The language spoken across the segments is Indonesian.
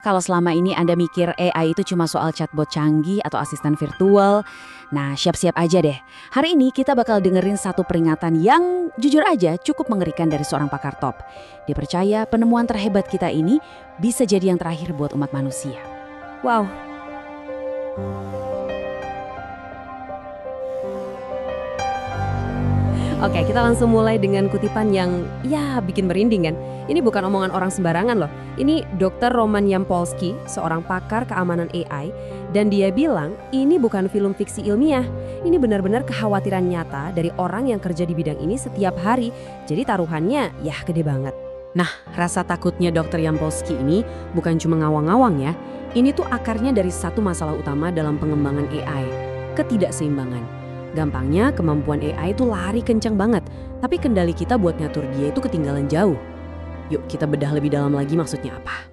Kalau selama ini Anda mikir AI itu cuma soal chatbot canggih atau asisten virtual, nah siap-siap aja deh. Hari ini kita bakal dengerin satu peringatan yang jujur aja cukup mengerikan dari seorang pakar top. Dia percaya penemuan terhebat kita ini bisa jadi yang terakhir buat umat manusia. Wow, oke, kita langsung mulai dengan kutipan yang bikin merinding kan. Ini bukan omongan orang sembarangan loh. Ini Dr. Roman Yampolsky, seorang pakar keamanan AI, dan dia bilang ini bukan film fiksi ilmiah. Ini benar-benar kekhawatiran nyata dari orang yang kerja di bidang ini setiap hari. Jadi taruhannya gede banget. Nah, rasa takutnya Dr. Yampolsky ini bukan cuma ngawang-ngawang ya. Ini tuh akarnya dari satu masalah utama dalam pengembangan AI, ketidakseimbangan. Gampangnya kemampuan AI itu lari kencang banget, tapi kendali kita buat ngatur dia itu ketinggalan jauh. Yuk kita bedah lebih dalam lagi maksudnya apa.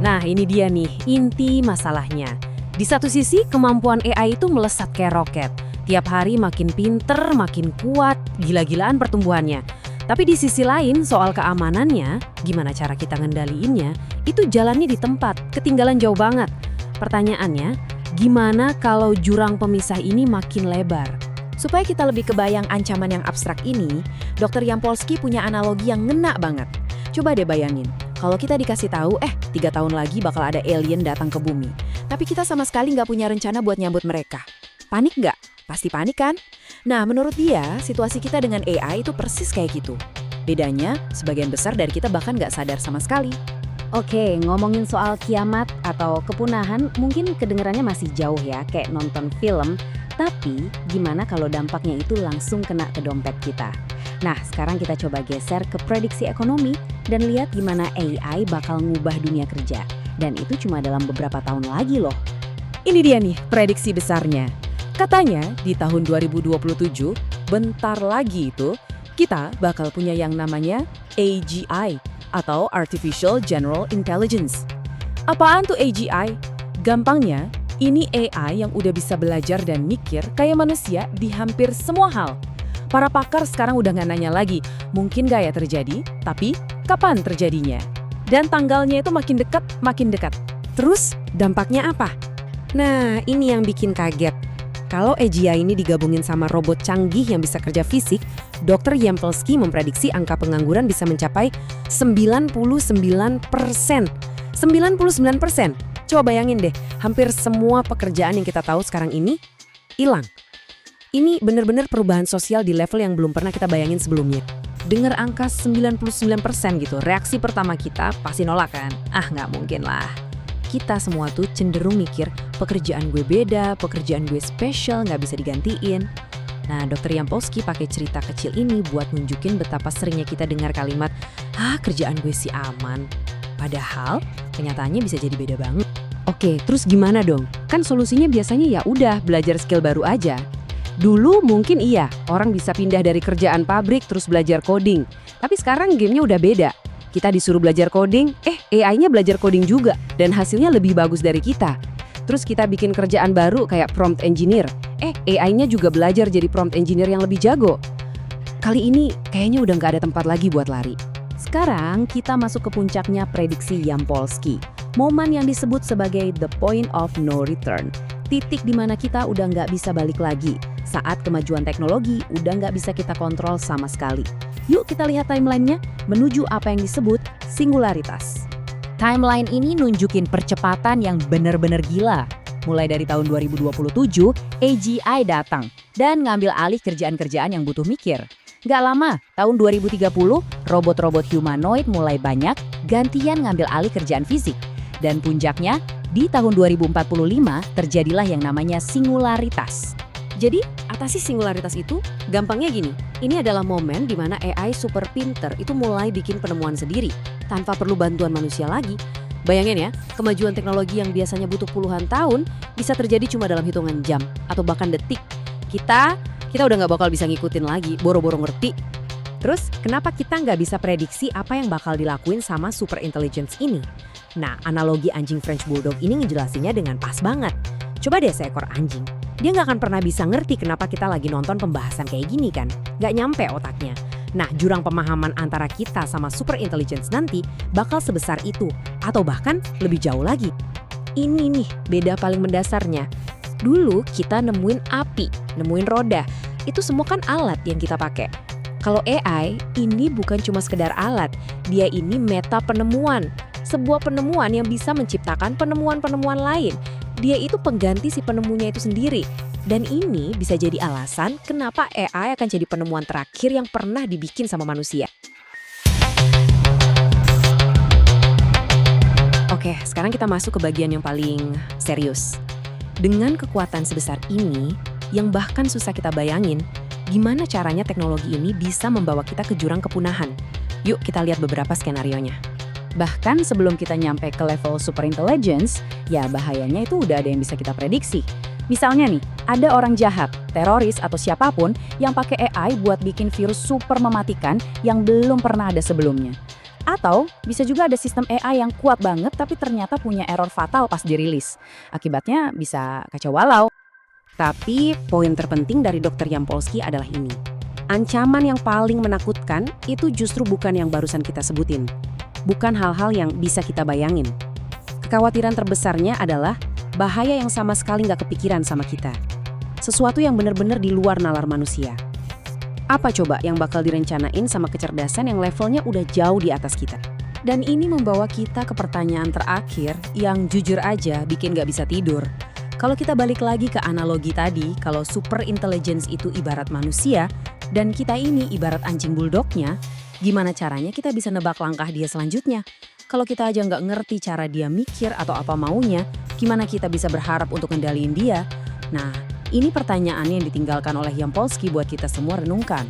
Nah ini dia nih, inti masalahnya. Di satu sisi kemampuan AI itu melesat kayak roket. Tiap hari makin pinter, makin kuat, gila-gilaan pertumbuhannya. Tapi di sisi lain soal keamanannya, gimana cara kita ngendaliinnya, itu jalannya di tempat, ketinggalan jauh banget. Pertanyaannya, gimana kalau jurang pemisah ini makin lebar? Supaya kita lebih kebayang ancaman yang abstrak ini, Dr. Yampolsky punya analogi yang ngena banget. Coba deh bayangin, kalau kita dikasih tahu, 3 tahun lagi bakal ada alien datang ke bumi. Tapi kita sama sekali nggak punya rencana buat nyambut mereka. Panik nggak? Pasti panik kan? Nah, menurut dia, situasi kita dengan AI itu persis kayak gitu. Bedanya, sebagian besar dari kita bahkan nggak sadar sama sekali. Oke, ngomongin soal kiamat atau kepunahan mungkin kedengarannya masih jauh ya, kayak nonton film. Tapi gimana kalau dampaknya itu langsung kena ke dompet kita? Nah, sekarang kita coba geser ke prediksi ekonomi dan lihat gimana AI bakal ngubah dunia kerja. Dan itu cuma dalam beberapa tahun lagi loh. Ini dia nih prediksi besarnya. Katanya di tahun 2027, bentar lagi itu, kita bakal punya yang namanya AGI atau Artificial General Intelligence. Apaan tuh AGI? Gampangnya, ini AI yang udah bisa belajar dan mikir kayak manusia di hampir semua hal. Para pakar sekarang udah nggak nanya lagi, mungkin nggak ya terjadi, tapi kapan terjadinya? Dan tanggalnya itu makin dekat, makin dekat. Terus dampaknya apa? Nah, ini yang bikin kaget. Kalau AGI ini digabungin sama robot canggih yang bisa kerja fisik, Dr. Yampolsky memprediksi angka pengangguran bisa mencapai 99%. 99%. Coba bayangin deh, hampir semua pekerjaan yang kita tahu sekarang ini hilang. Ini benar-benar perubahan sosial di level yang belum pernah kita bayangin sebelumnya. Dengar angka 99% gitu, reaksi pertama kita pasti nolak kan? Nggak mungkin lah. Kita semua tuh cenderung mikir pekerjaan gue beda, pekerjaan gue spesial, nggak bisa digantiin. Nah, Dr. Yampolsky pakai cerita kecil ini buat nunjukin betapa seringnya kita dengar kalimat, kerjaan gue sih aman. Padahal kenyataannya bisa jadi beda banget. Oke, terus gimana dong? Kan solusinya biasanya ya udah belajar skill baru aja. Dulu mungkin iya, orang bisa pindah dari kerjaan pabrik terus belajar coding. Tapi sekarang gamenya udah beda. Kita disuruh belajar coding, AI-nya belajar coding juga, dan hasilnya lebih bagus dari kita. Terus kita bikin kerjaan baru kayak prompt engineer, AI-nya juga belajar jadi prompt engineer yang lebih jago. Kali ini kayaknya udah nggak ada tempat lagi buat lari. Sekarang kita masuk ke puncaknya prediksi Yampolsky. Momen yang disebut sebagai the point of no return. Titik di mana kita udah nggak bisa balik lagi. Saat kemajuan teknologi udah nggak bisa kita kontrol sama sekali. Yuk kita lihat timelinenya menuju apa yang disebut singularitas. Timeline ini nunjukin percepatan yang benar-benar gila. Mulai dari tahun 2027, AGI datang dan ngambil alih kerjaan-kerjaan yang butuh mikir. Nggak lama, tahun 2030, robot-robot humanoid mulai banyak, gantian ngambil alih kerjaan fisik. Dan puncaknya, di tahun 2045 terjadilah yang namanya singularitas. Jadi, atasi singularitas itu gampangnya gini. Ini adalah momen di mana AI super pinter itu mulai bikin penemuan sendiri, tanpa perlu bantuan manusia lagi. Bayangin ya, kemajuan teknologi yang biasanya butuh puluhan tahun bisa terjadi cuma dalam hitungan jam atau bahkan detik. Kita udah nggak bakal bisa ngikutin lagi, boro-boro ngerti. Terus, kenapa kita nggak bisa prediksi apa yang bakal dilakuin sama super intelligence ini? Nah, analogi anjing French Bulldog ini ngejelasinnya dengan pas banget. Coba deh seekor anjing. Dia nggak akan pernah bisa ngerti kenapa kita lagi nonton pembahasan kayak gini kan. Nggak nyampe otaknya. Nah, jurang pemahaman antara kita sama super intelligence nanti bakal sebesar itu. Atau bahkan lebih jauh lagi. Ini nih, beda paling mendasarnya. Dulu kita nemuin api, nemuin roda. Itu semua kan alat yang kita pakai. Kalau AI, ini bukan cuma sekedar alat. Dia ini meta penemuan. Sebuah penemuan yang bisa menciptakan penemuan-penemuan lain. Dia itu pengganti si penemunya itu sendiri. Dan ini bisa jadi alasan kenapa AI akan jadi penemuan terakhir yang pernah dibikin sama manusia. Oke, sekarang kita masuk ke bagian yang paling serius. Dengan kekuatan sebesar ini, yang bahkan susah kita bayangin, gimana caranya teknologi ini bisa membawa kita ke jurang kepunahan? Yuk kita lihat beberapa skenarionya. Bahkan sebelum kita nyampe ke level super intelligence, ya bahayanya itu udah ada yang bisa kita prediksi. Misalnya nih, ada orang jahat, teroris atau siapapun yang pakai AI buat bikin virus super mematikan yang belum pernah ada sebelumnya. Atau bisa juga ada sistem AI yang kuat banget tapi ternyata punya error fatal pas dirilis. Akibatnya bisa kacau walau. Tapi poin terpenting dari Dr. Yampolsky adalah ini. Ancaman yang paling menakutkan itu justru bukan yang barusan kita sebutin. Bukan hal-hal yang bisa kita bayangin. Kekhawatiran terbesarnya adalah bahaya yang sama sekali nggak kepikiran sama kita. Sesuatu yang benar-benar di luar nalar manusia. Apa coba yang bakal direncanain sama kecerdasan yang levelnya udah jauh di atas kita? Dan ini membawa kita ke pertanyaan terakhir yang jujur aja bikin nggak bisa tidur. Kalau kita balik lagi ke analogi tadi, kalau super intelligence itu ibarat manusia, dan kita ini ibarat anjing bulldognya, gimana caranya kita bisa nebak langkah dia selanjutnya? Kalau kita aja nggak ngerti cara dia mikir atau apa maunya, gimana kita bisa berharap untuk ngendaliin dia? Nah, ini pertanyaan yang ditinggalkan oleh Yampolsky buat kita semua renungkan.